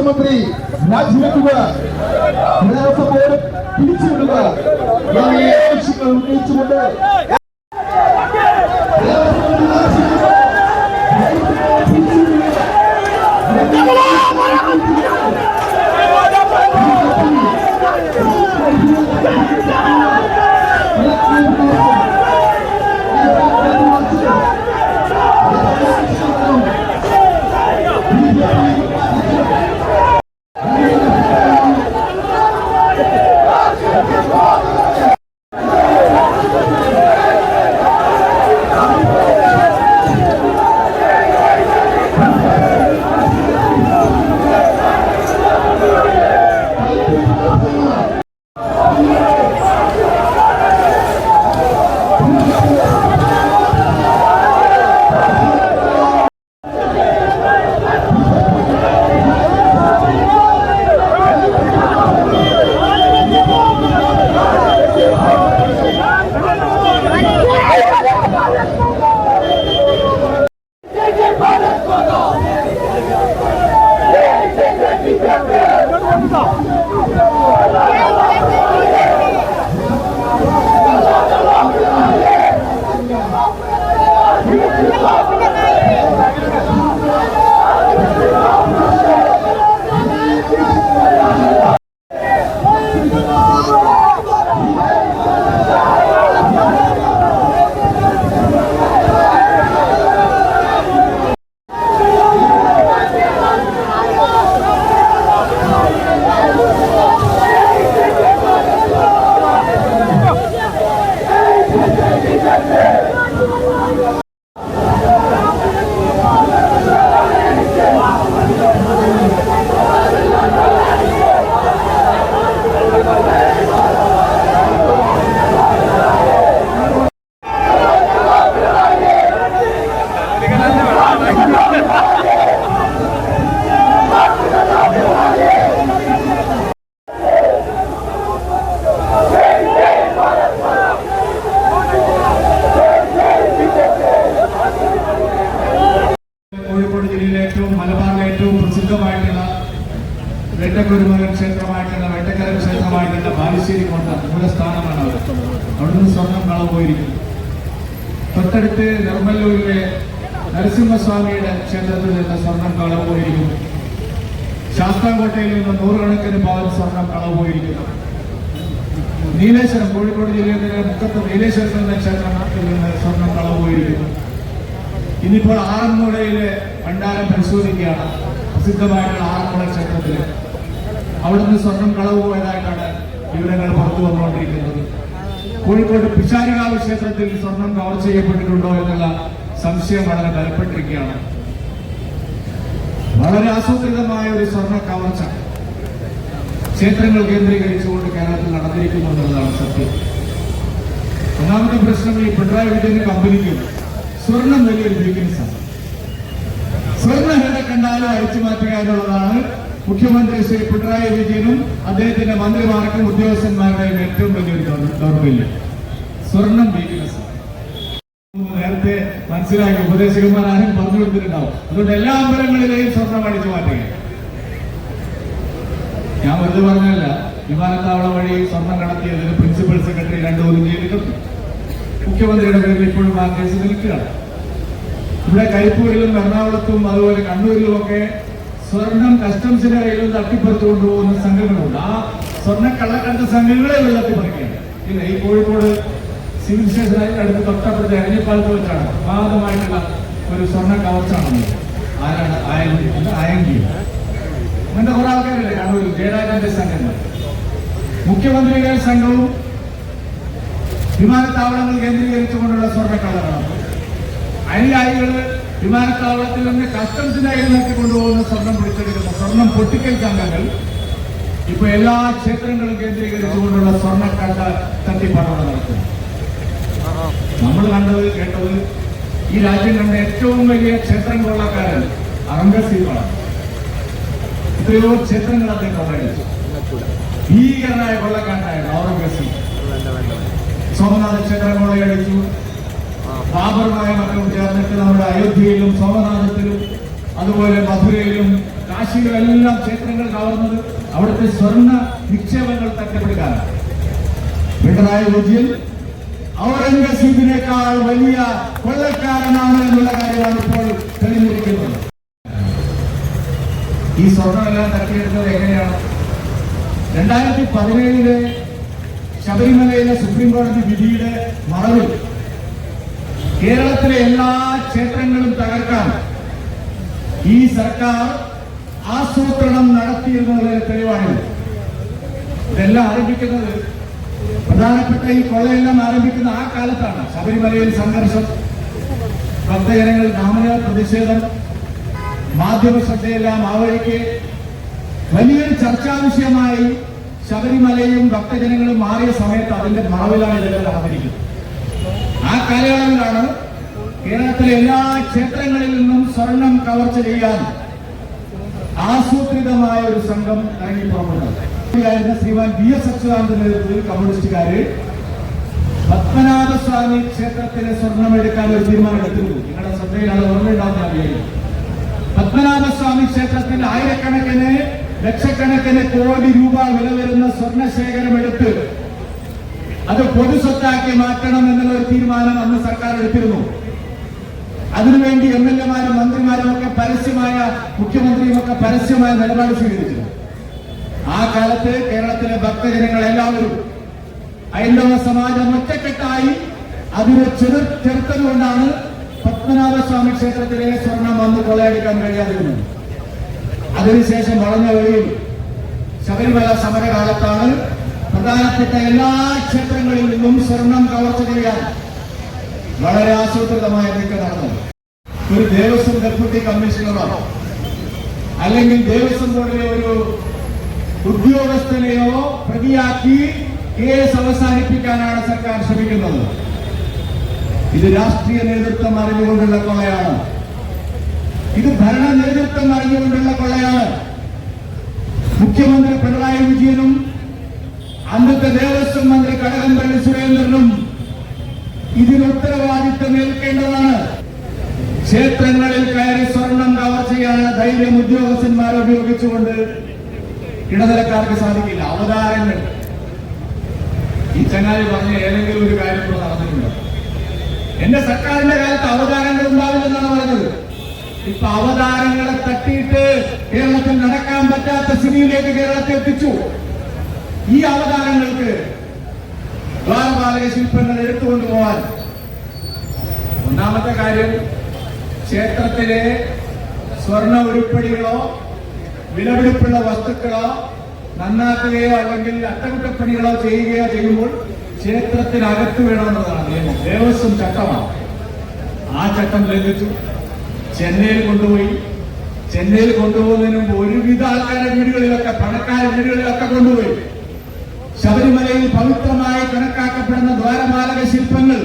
ദേവസ്വം മന്ത്രി രാജിവെക്കുക, ദേവസ്വം ബോർഡ് പിരിച്ചുവിടുക എന്നീ ആവശ്യങ്ങൾ ഉന്നയിച്ചുകൊണ്ട് വെട്ടക്കുരുമകൻ ക്ഷേത്രമായിട്ടുള്ള വെട്ടക്കര ക്ഷേത്രമായിട്ടുള്ള ബാലുശ്ശേരി കോട്ട മൂലസ്ഥാനമാണ് അവർ. അവിടുന്ന് സ്വർണം കളവ് പോയിരിക്കുന്നു. തൊട്ടടുത്ത് നിർമ്മല്ലൂരിലെ നരസിംഹസ്വാമിയുടെ ക്ഷേത്രത്തിൽ നിന്ന് സ്വർണം കളവ് പോയിരിക്കുന്നു. ശാസ്താംകോട്ടയിൽ നിന്ന് 100 കണക്കിന് പവൻ സ്വർണം കളവ് പോയിരിക്കുന്നു. നീലേശ്വരം, കോഴിക്കോട് ജില്ലയിലെ മുക്കത്ത് നീലേശ്വരത്തിൽ എന്ന ക്ഷേത്രത്തിൽ നിന്ന് സ്വർണം കളവ് പോയിരിക്കുന്നു. ഇന്നിപ്പോൾ ആറന്മുളയിലെ ഭണ്ഡാരം പരിശോധിക്കുകയാണ്. പ്രസിദ്ധമായിട്ടുള്ള ആറന്മുള ക്ഷേത്രത്തിൽ അവിടുന്ന് സ്വർണം കളവ് പോയതായിട്ടാണ് വിവരങ്ങൾ പുറത്തു വന്നുകൊണ്ടിരിക്കുന്നത്. കോഴിക്കോട് പിശാരികാവ് ക്ഷേത്രത്തിൽ സ്വർണം കവർ ചെയ്യപ്പെട്ടിട്ടുണ്ടോ എന്നുള്ള സംശയം വളരെ ബലപ്പെട്ടിരിക്കുകയാണ്. വളരെ ആസൂത്രിതമായ ഒരു സ്വർണ്ണ കവർച്ച ക്ഷേത്രങ്ങൾ കേന്ദ്രീകരിച്ചുകൊണ്ട് കേരളത്തിൽ നടന്നിരിക്കുന്നു എന്നുള്ളതാണ് സത്യം. ഒന്നാമത്തെ പ്രശ്നം, ഈ പിണറായി വിജയന് കമ്പനിക്കും സ്വർണം വലിയൊരു വീക്ക്നെസ്സാണ്. സ്വർണ്ണം എവിടെ കണ്ടാലും അഴിച്ചു മാറ്റുക എന്നുള്ളതാണ് മുഖ്യമന്ത്രി ശ്രീ പിണറായി വിജയനും അദ്ദേഹത്തിന്റെ മന്ത്രിമാർക്കും ഉദ്യോഗസ്ഥന്മാരുടെയും ഏറ്റവും വലിയൊരു ദൗർബല്യം. സ്വർണം വീക്ക്നെസ് നേരത്തെ മനസ്സിലാക്കി ഉപദേശകന്മാർ ആരും പറഞ്ഞു കൊടുത്തിട്ടുണ്ടാവും. അതുകൊണ്ട് എല്ലാ അമ്പലങ്ങളിലെയും സ്വർണം അടിച്ചു മാറ്റുക. ഞാൻ വെറുതെ പറഞ്ഞല്ല, വിമാനത്താവളം വഴി സ്വർണം കടത്തിയതിന് പ്രിൻസിപ്പൽ സെക്രട്ടറി 2 കൊല്ലം ജയിലിട്ടുണ്ട്. മുഖ്യമന്ത്രിയുടെ പേരിൽ ഇപ്പോഴും ആ കേസ് നിൽക്കുകയാണ്. ഇവിടെ കരിപ്പൂരിലും എറണാകുളത്തും അതുപോലെ കണ്ണൂരിലുമൊക്കെ സ്വർണം കസ്റ്റംസിന്റെ കയ്യിലും തട്ടിപ്പറിച്ചു കൊണ്ടുപോകുന്ന സംഘങ്ങളുണ്ട്. ആ സ്വർണ്ണ കള്ളക്കടത്ത് സംഘങ്ങളെ ഇവിടെ തട്ടിപ്പറിക്കുകയാണ്. ഇല്ല, ഈ കോഴിക്കോട് സിവിൽ സ്റ്റേഷനായി അടുത്ത് തൊട്ടപ്പുറത്തെ അരിപ്പാലത്ത് വെച്ചാണ് പ്രമാദമായിട്ടുള്ള ഒരു സ്വർണ്ണ കവർച്ചാണ്. ആരാണ് ആയങ്കി? അങ്ങനത്തെ കുറെ ആൾക്കാരില്ലേ കണ്ണൂരിൽ? ജയരാജന്റെ സംഘങ്ങൾ, മുഖ്യമന്ത്രിയുടെ സംഘവും വിമാനത്താവളങ്ങൾ കേന്ദ്രീകരിച്ചുകൊണ്ടുള്ള സ്വർണ്ണക്കള്ളകളാണ്. അനുയായികള് വിമാനത്താവളത്തിൽ നിന്ന് കസ്റ്റംസിന്റെ കയ്യിൽ നോക്കി കൊണ്ടുപോകുന്ന സ്വർണം പിടിച്ചെടുക്കുന്ന സ്വർണം പൊട്ടിക്കൽ സംഘങ്ങൾ ഇപ്പൊ എല്ലാ ക്ഷേത്രങ്ങളും കേന്ദ്രീകരിച്ചുകൊണ്ടുള്ള സ്വർണ്ണക്കണ്ട തട്ടിപ്പാടോടെ നടക്കുന്നു. നമ്മൾ കണ്ടത് കേട്ടത് ഈ രാജ്യം കണ്ട ഏറ്റവും വലിയ ക്ഷേത്രം കൊള്ളക്കാരൻ ഔറംഗസീബാണ്. എത്രയോ ക്ഷേത്രങ്ങൾ അദ്ദേഹം കൊള്ളയടിച്ചു. ഭീകരനായ കൊള്ളക്കാരനായിരുന്നു ഔറംഗസീബ്. സോമനാഥ ക്ഷേത്രം കൊള്ളയടിച്ചു. ബാബറുമായ മക്കളും ചേർന്നിട്ട് നമ്മുടെ അയോധ്യയിലും സോമനാഥത്തിലും അതുപോലെ മധുരയിലും കാശിയിലെല്ലാം ക്ഷേത്രങ്ങൾ കവർന്നത് അവിടുത്തെ സ്വർണ്ണ നിക്ഷേപങ്ങൾ തട്ടിപ്പിടിക്കാനാണ്. പിണറായി വിജയൻ ഔറംഗസീബിനേക്കാൾ വലിയ കൊള്ളക്കാരനാണ് എന്നുള്ള കാര്യമാണ് ഇപ്പോൾ തെളിഞ്ഞിരിക്കുന്നത്. ഈ സ്വർണ്ണമെല്ലാം തട്ടിയെടുത്തത് എങ്ങനെയാണ്? 2017 ശബരിമലയിലെ സുപ്രീം കോടതി വിധിയുടെ മറവിൽ കേരളത്തിലെ എല്ലാ ക്ഷേത്രങ്ങളും തകർക്കാൻ ഈ സർക്കാർ ആസൂത്രണം നടത്തിയിരുന്നതിന് തെളിവാണിത്. ഇതെല്ലാം ആരംഭിക്കുന്നത്, പ്രധാനപ്പെട്ട ഈ കൊള്ളയെല്ലാം ആരംഭിക്കുന്ന ആ കാലത്താണ്. ശബരിമലയിൽ സംഘർഷം, ഭക്തജനങ്ങൾ നാമജപ പ്രതിഷേധം, മാധ്യമ ശ്രദ്ധയെല്ലാം ആ വഴിക്ക് വലിയൊരു ചർച്ചാ വിഷയമായി ശബരിമലയും ഭക്തജനങ്ങളും മാറിയ സമയത്ത് അതിന്റെ മറവിലാണ് ഇതെല്ലാം നടന്നിരിക്കുന്നത്. ആ കാലയളവിലാണ് കേരളത്തിലെ എല്ലാ ക്ഷേത്രങ്ങളിൽ നിന്നും സ്വർണം കവർച്ച ചെയ്യാൻ ആസൂത്രിതമായ ഒരു സംഘം ഇറങ്ങി പുറപ്പെട്ടത്. ശ്രീമാൻ VS അച്യുതാനന്ദന്റെ നേതൃത്വത്തിൽ കമ്മ്യൂണിസ്റ്റുകാര് പത്മനാഭസ്വാമി ക്ഷേത്രത്തിലെ സ്വർണം എടുക്കാൻ ഒരു തീരുമാനമെടുത്തിരുന്നു. നിങ്ങളുടെ ശ്രദ്ധയിലാണ് ഓർമ്മയുണ്ടാവുന്ന അറിയാം. പത്മനാഭസ്വാമി ക്ഷേത്രത്തിൽ ആയിരക്കണക്കിന് ലക്ഷക്കണക്കിന് കോടി രൂപ വില വരുന്ന സ്വർണശേഖരം എടുത്ത് അത് പൊതുസ്വത്താക്കി മാറ്റണം എന്നുള്ള ഒരു തീരുമാനം അന്ന് സർക്കാർ എടുത്തിരുന്നു. അതിനുവേണ്ടി MLA-മാരും മന്ത്രിമാരും ഒക്കെ പരസ്യമായ, മുഖ്യമന്ത്രിയും ഒക്കെ പരസ്യമായ നിലപാട് സ്വീകരിച്ചു. ആ കാലത്ത് കേരളത്തിലെ ഭക്തജനങ്ങൾ എല്ലാവരും, ഹൈന്ദവ സമാജം ഒറ്റക്കെട്ടായി അതിനെ ചെറുത്തതുകൊണ്ടാണ് പത്മനാഭസ്വാമി ക്ഷേത്രത്തിലെ സ്വർണം വന്ന് കൊള്ളയടിക്കാൻ കഴിയാതിരുന്നത്. അതിനുശേഷം വളഞ്ഞ വഴിയിൽ ശബരിമല സമരകാലത്താണ് പ്രധാനപ്പെട്ട എല്ലാ ക്ഷേത്രങ്ങളിൽ നിന്നും സ്വർണം കവർച്ച ചെയ്യാൻ വളരെ ആസൂത്രിതമായ നീക്കം നടന്നത്. ഒരു ദേവസ്വം ഡെപ്യൂട്ടി കമ്മീഷണറോ അല്ലെങ്കിൽ ദേവസ്വം ബോർഡിലെ ഒരു ഉദ്യോഗസ്ഥനെയോ പ്രതിയാക്കി കേസ് അവസാനിപ്പിക്കാനാണ് സർക്കാർ ശ്രമിക്കുന്നത്. ഇത് രാഷ്ട്രീയ നേതൃത്വം അറിഞ്ഞുകൊണ്ടുള്ള കൊള്ളയാണ്. ഇത് ഭരണ നേതൃത്വം അറിഞ്ഞുകൊണ്ടുള്ള കൊള്ളയാണ്. മുഖ്യമന്ത്രി പിണറായി വിജയനും അന്നത്തെ ദേവസ്വം മന്ത്രി കടകംപള്ളി സുരേന്ദ്രനും ഇതിന് ഉത്തരവാദിത്തം ഏൽക്കേണ്ടതാണ്. ക്ഷേത്രങ്ങളിൽ കയറി സ്വർണം കവർ ചെയ്യാൻ ധൈര്യം ഉദ്യോഗസ്ഥന്മാരെ ഉപയോഗിച്ചുകൊണ്ട് ഇടനിലക്കാർക്ക് സാധിക്കില്ല. അവതാരങ്ങൾ, ഈ ചങ്ങാതി പറഞ്ഞ ഏതെങ്കിലും ഒരു കാര്യം കൂടെ നടന്നിട്ടുണ്ട്. എന്റെ സർക്കാരിന്റെ കാലത്ത് അവതാരങ്ങൾ ഉണ്ടാവില്ലെന്നാണ് പറഞ്ഞത്. ഇപ്പൊ അവതാരങ്ങളെ തട്ടിയിട്ട് കേരളത്തിൽ നടക്കാൻ പറ്റാത്ത സ്ഥിതിയിലേക്ക് കേരളത്തെ എത്തിച്ചു. ഈ അവതാരങ്ങൾക്ക് ദ്വാരപാലക ശില്പങ്ങൾ എടുത്തുകൊണ്ടുപോകാൻ ഒന്നാമത്തെ കാര്യം, ക്ഷേത്രത്തിലെ സ്വർണ്ണ ഉരുപ്പടികളോ വിലപിടിപ്പുള്ള വസ്തുക്കളോ നന്നാക്കുകയോ അല്ലെങ്കിൽ അറ്റകുറ്റപ്പണികളോ ചെയ്യുകയോ ചെയ്യുമ്പോൾ ക്ഷേത്രത്തിനകത്ത് വേണമെന്നതാണ് നിയമം. ദേവസ്വം ചട്ടമാണ്. ആ ചട്ടം ലംഘിച്ചു. ചെന്നൈയിൽ കൊണ്ടുപോകുന്നതിന് മുമ്പ് ഒരുവിധ ആൾക്കാരുടെ വീടുകളിലൊക്കെ, പണക്കാരുടെ വീടുകളിലൊക്കെ കൊണ്ടുപോയി. ശബരിമലയിൽ പവിത്രമായി കണക്കാക്കപ്പെടുന്ന ദ്വാരപാലക ശില്പങ്ങൾ,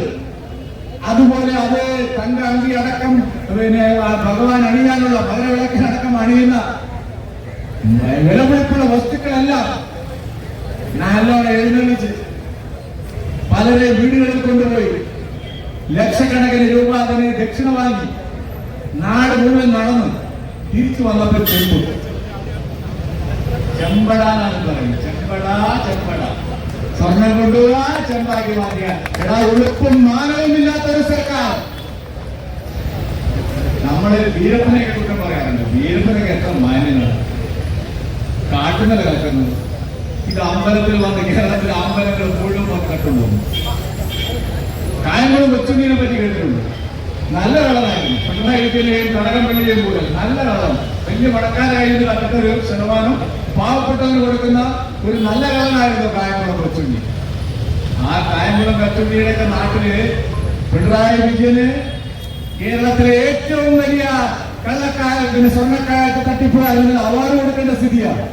അതുപോലെ അത് തങ്ക അങ്കി അടക്കം, പിന്നെ ഭഗവാൻ അണിയാനുള്ള ഭദ്രവിളക്കിനടക്കം അണിയുന്ന വിലപിടിപ്പുള്ള വസ്തുക്കളെല്ലാം നല്ലോണം എഴുന്നള്ളിച്ച് പലരെ വീടുകളിൽ കൊണ്ടുപോയി ലക്ഷക്കണക്കിന് രൂപ അതിന് ദക്ഷിണ വാങ്ങി നാട് മുഴുവൻ നടന്ന് തിരിച്ചു വന്നപ്പോൾ ചെമ്പടാന്നാണ് പറയുന്നത്. ചെമ്പട സ്വർണം കൊണ്ടുപോവാ, ചെമ്പാക്കി മാറ്റിയ എടാ ഉളുപ്പും മാനവുമില്ലാത്ത ഒരു സർക്കാർ. നമ്മള് വീരപ്പനെയൊക്കെ കുറ്റം പറയാറുണ്ട്. വീരപ്പനൊക്കെ എത്ര മാന്യനാണ്, കാട്ടുന്നത് കിടക്കുന്നത്. ഇത് അമ്പലത്തിൽ വന്ന് കേരളത്തിലെ അമ്പലങ്ങൾ മുഴുവൻ വന്ന് കട്ടുപോകുന്നു. കായംകുളം കൊച്ചുണ്ണിനെ പറ്റി കേട്ടിട്ടുണ്ട്. നല്ല കളറായിരുന്നു. പിണറായി വിജയനെയും കടകംപള്ളിയെയും പോലെ നല്ല കളർ. വലിയ മടക്കാരായിരുന്നു അതിന്റെ ഒരു ശതമാനം പാവപ്പെട്ടവന് കൊടുക്കുന്ന ഒരു നല്ല കളറായിരുന്നു കായംകുളം കൊച്ചുണ്ണി. ആ കായംകുളം കൊച്ചുണ്ണിയുടെ നാട്ടില് പിണറായി വിജയന് കേരളത്തിലെ ഏറ്റവും വലിയ കള്ളക്കാരത്തിന്, സ്വർണ്ണക്കാർക്ക് തട്ടിപ്പ് അവാർഡ് കൊടുക്കേണ്ട സ്ഥിതിയാണ്.